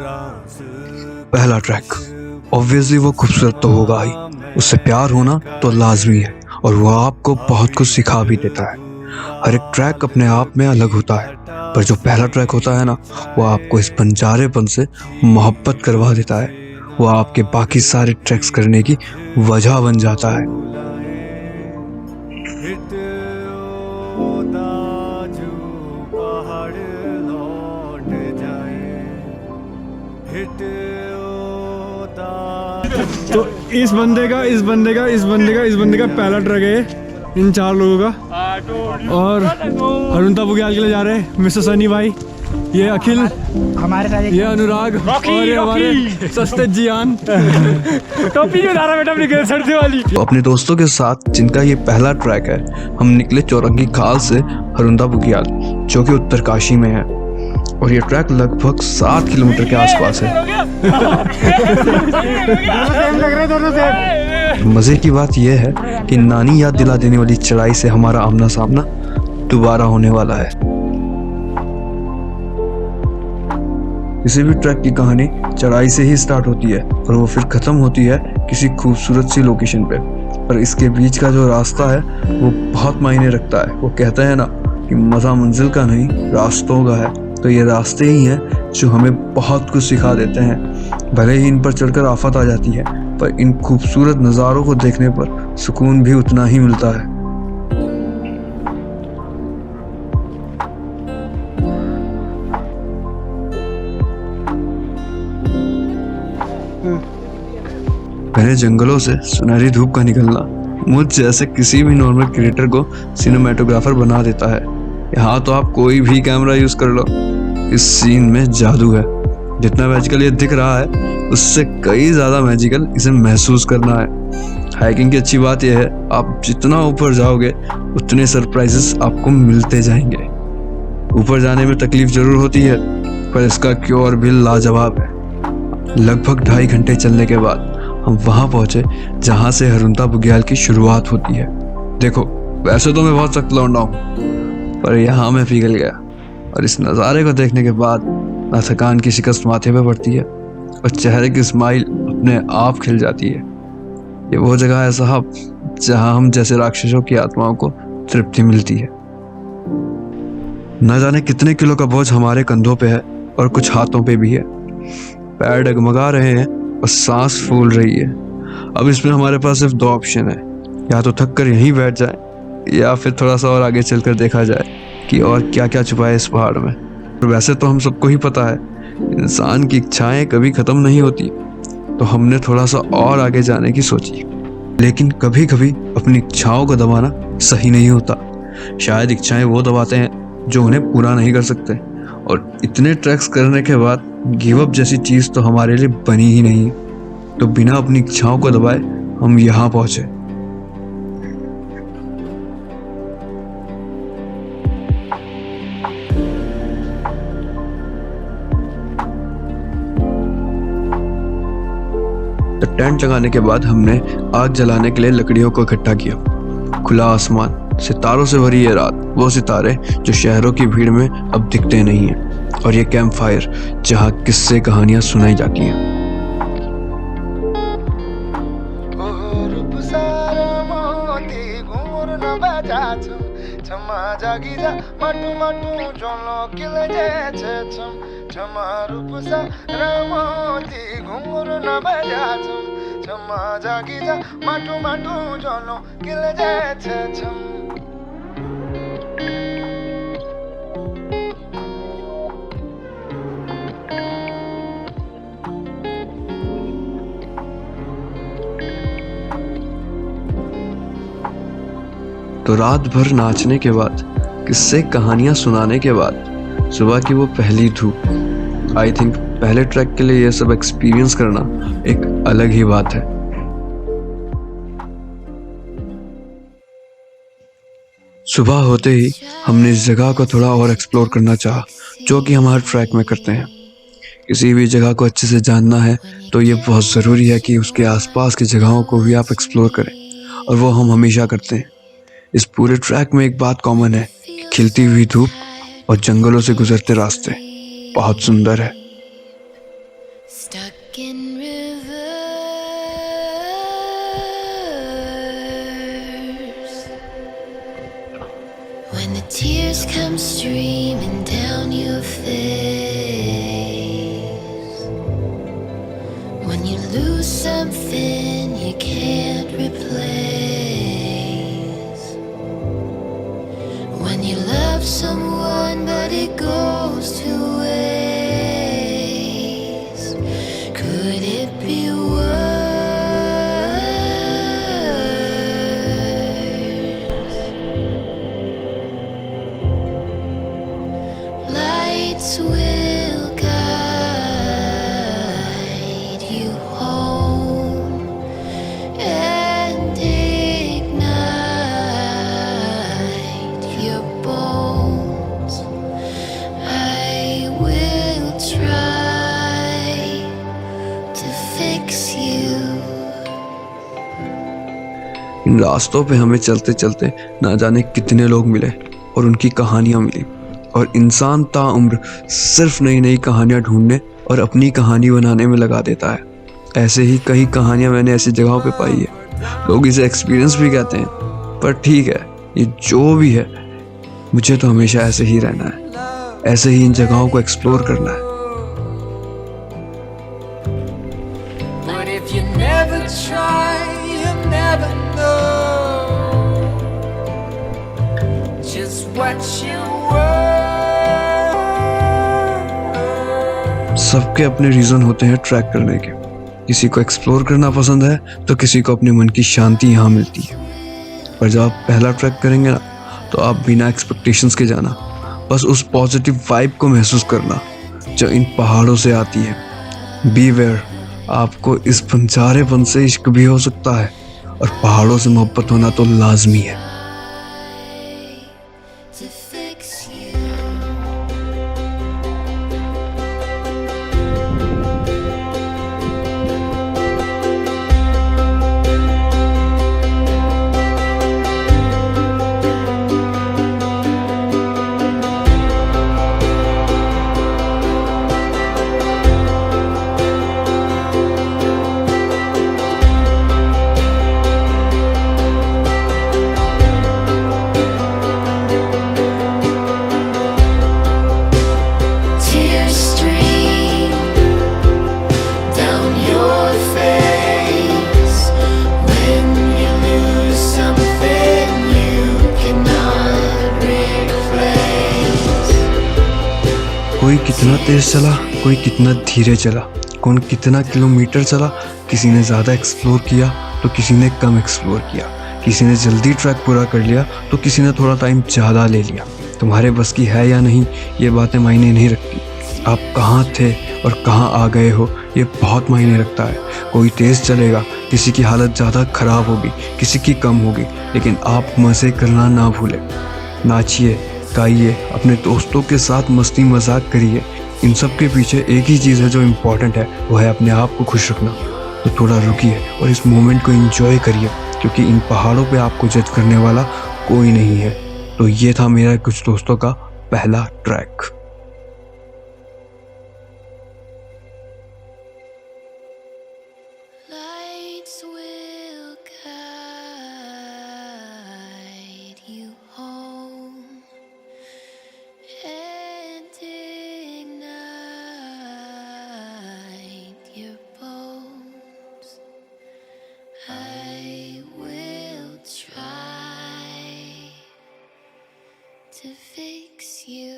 पहला track, obviously वो खूबसूरत तो होगा ही, उससे प्यार होना तो लाजमी है और वो आपको बहुत कुछ सिखा भी देता है। हर एक ट्रैक अपने आप में अलग होता है, पर जो पहला ट्रैक होता है ना, वो आपको इस बंजारेपन से मोहब्बत करवा देता है। वो आपके बाकी सारे ट्रैक्स करने की वजह बन जाता है। तो इस बंदे का पहला ट्रक है इन 4 लोगों का। और हरुंता बुग्याल के लिए जा रहे हैं मिस्टर सनी भाई, ये अखिल, हमारे साथ ये अनुराग और ये हमारे सस्ते जियान। टोपी क्यों ला रहा बेटा अपनी सर्दी वाली। तो अपने दोस्तों के साथ जिनका ये पहला ट्रैक है, हम निकले चौरंगी खाल से हरुंदा बुग्याल, जो कि उत्तरकाशी में है, और ये ट्रैक लगभग 7 किलोमीटर के आसपास है। मजे की बात यह है कि नानी याद दिला देने वाली चढ़ाई से हमारा आमना सामना दोबारा होने वाला है। किसी भी ट्रैक की कहानी चढ़ाई से ही स्टार्ट होती है और वो फिर खत्म होती है किसी खूबसूरत सी लोकेशन पे, पर इसके बीच का जो रास्ता है वो बहुत मायने रखता है। वो कहते हैं ना कि मजा मंजिल का नहीं रास्तों का है, तो ये रास्ते ही हैं जो हमें बहुत कुछ सिखा देते हैं। भले ही इन पर चढ़कर आफत आ जाती है, पर इन खूबसूरत नज़ारों को देखने पर सुकून भी उतना ही मिलता है। पहले जंगलों से सुनहरी धूप का निकलना मुझ जैसे किसी भी नॉर्मल क्रिएटर को सिनेमेटोग्राफर बना देता है। यहाँ तो आप कोई भी कैमरा यूज कर लो, इस सीन में जादू है। जितना मैजिकल ये दिख रहा है उससे कई ज्यादा मैजिकल इसे महसूस करना है। हाइकिंग की अच्छी बात यह है, आप जितना ऊपर जाओगे उतने सरप्राइजेस आपको मिलते जाएंगे। ऊपर जाने में तकलीफ जरूर होती है, पर इसका क्योर भी लाजवाब है। लगभग 2.5 घंटे चलने के बाद हम वहां पहुंचे जहां से हरुंता बुग्याल की शुरुआत होती है। देखो, वैसे तो मैं बहुत सख्त लौंडा हूं, पर यहाँ मैं पिघल गया, और इस नज़ारे को देखने के बाद ना थकान की शिकस्त माथे पे पड़ती है और चेहरे की स्माइल अपने आप खिल जाती है। ये वो जगह है साहब जहां हम जैसे राक्षसों की आत्माओं को तृप्ति मिलती है। न जाने कितने किलो का बोझ हमारे कंधों पे है और कुछ हाथों पे भी है। पैर डगमगा रहे हैं और सांस फूल रही है। अब इसमें हमारे पास सिर्फ 2 ऑप्शन है, या तो थक कर यहीं बैठ जाए या फिर थोड़ा सा और आगे चलकर देखा जाए कि और क्या क्या छुपा है इस पहाड़ में। वैसे तो हम सबको ही पता है इंसान की इच्छाएं कभी खत्म नहीं होती, तो हमने थोड़ा सा और आगे जाने की सोची। लेकिन कभी कभी अपनी इच्छाओं को दबाना सही नहीं होता। शायद इच्छाएं वो दबाते हैं जो उन्हें पूरा नहीं कर सकते, और इतने ट्रैक्स करने के बाद गिव अप जैसी चीज तो हमारे लिए बनी ही नहीं। तो बिना अपनी इच्छाओं को दबाए हम यहाँ पहुंचे। तो टेंट लगाने के बाद हमने आग जलाने के लिए लकड़ियों को इकट्ठा किया। खुला आसमान, सितारों से भरी ये रात, वो सितारे जो शहरों की भीड़ में अब दिखते नहीं हैं, और ये कैंप फायर जहाँ किस्से कहानियां सुनाई जाती हैं। तो रात भर नाचने के बाद, किस्से कहानियां सुनाने के बाद, सुबह की वो पहली धूप, आई थिंक पहले ट्रैक के लिए ये सब एक्सपीरियंस करना एक अलग ही बात है। सुबह होते ही हमने इस जगह को थोड़ा और एक्सप्लोर करना चाहा, जो कि हम हर ट्रैक में करते हैं। किसी भी जगह को अच्छे से जानना है तो ये बहुत ज़रूरी है कि उसके आसपास की जगहों को भी आप एक्सप्लोर करें, और वो हम हमेशा करते हैं। इस पूरे ट्रैक में एक बात कॉमन है कि खिलती हुई धूप और जंगलों से गुजरते रास्ते बहुत सुंदर है। Stuck in rivers when the tears come streaming down your face, when you lose something you can't replace, when you love someone but it goes to waste. Could it be worse? Lights will guide you home and ignite your bones. I will try to fix you. इन रास्तों पे हमें चलते चलते ना जाने कितने लोग मिले और उनकी कहानियां मिली, और इंसान ताउम्र सिर्फ नई नई कहानियां ढूंढने और अपनी कहानी बनाने में लगा देता है। ऐसे ही कई कहानियां मैंने ऐसी जगहों पे पाई है। लोग इसे एक्सपीरियंस भी कहते हैं, पर ठीक है, ये जो भी है, मुझे तो हमेशा ऐसे ही रहना है, ऐसे ही इन जगहों को एक्सप्लोर करना है। But if you never try, you'll never know just what you were. सबके अपने रीजन होते हैं ट्रैक करने के। किसी को एक्सप्लोर करना पसंद है तो किसी को अपने मन की शांति यहाँ मिलती है। पर जब आप पहला ट्रैक करेंगे ना, तो आप बिना एक्सपेक्टेशंस के जाना, बस उस पॉजिटिव वाइब को महसूस करना जो इन पहाड़ों से आती है। बीवेयर, आपको इस बंजारेपन से इश्क भी हो सकता है, और पहाड़ों से मोहब्बत होना तो लाजमी है। To fix you. Tears stream down your face when you lose something you cannot replace. कोई कितना तेज चला, कोई कितना धीरे चला, कौन कितना किलोमीटर चला, किसी ने ज़्यादा एक्सप्लोर किया तो किसी ने कम एक्सप्लोर किया, किसी ने जल्दी ट्रैक पूरा कर लिया तो किसी ने थोड़ा टाइम ज़्यादा ले लिया। तुम्हारे बस की है या नहीं, ये बातें मायने नहीं रखती। आप कहाँ थे और कहाँ आ गए हो, ये बहुत मायने रखता है। कोई तेज़ चलेगा, किसी की हालत ज़्यादा ख़राब होगी, किसी की कम होगी, लेकिन आप मज़े करना ना भूलें। नाचिए, गाइए, अपने दोस्तों के साथ मस्ती मजाक करिए। इन सब के पीछे एक ही चीज़ है जो इम्पोर्टेंट है, वो है अपने आप को खुश रखना। तो थोड़ा रुकिए और इस मोमेंट को एंजॉय करिए, क्योंकि इन पहाड़ों पे आपको जज करने वाला कोई नहीं है। तो ये था मेरा कुछ दोस्तों का पहला track. Lights will guide you home and ignite your bones. I will try to fix you.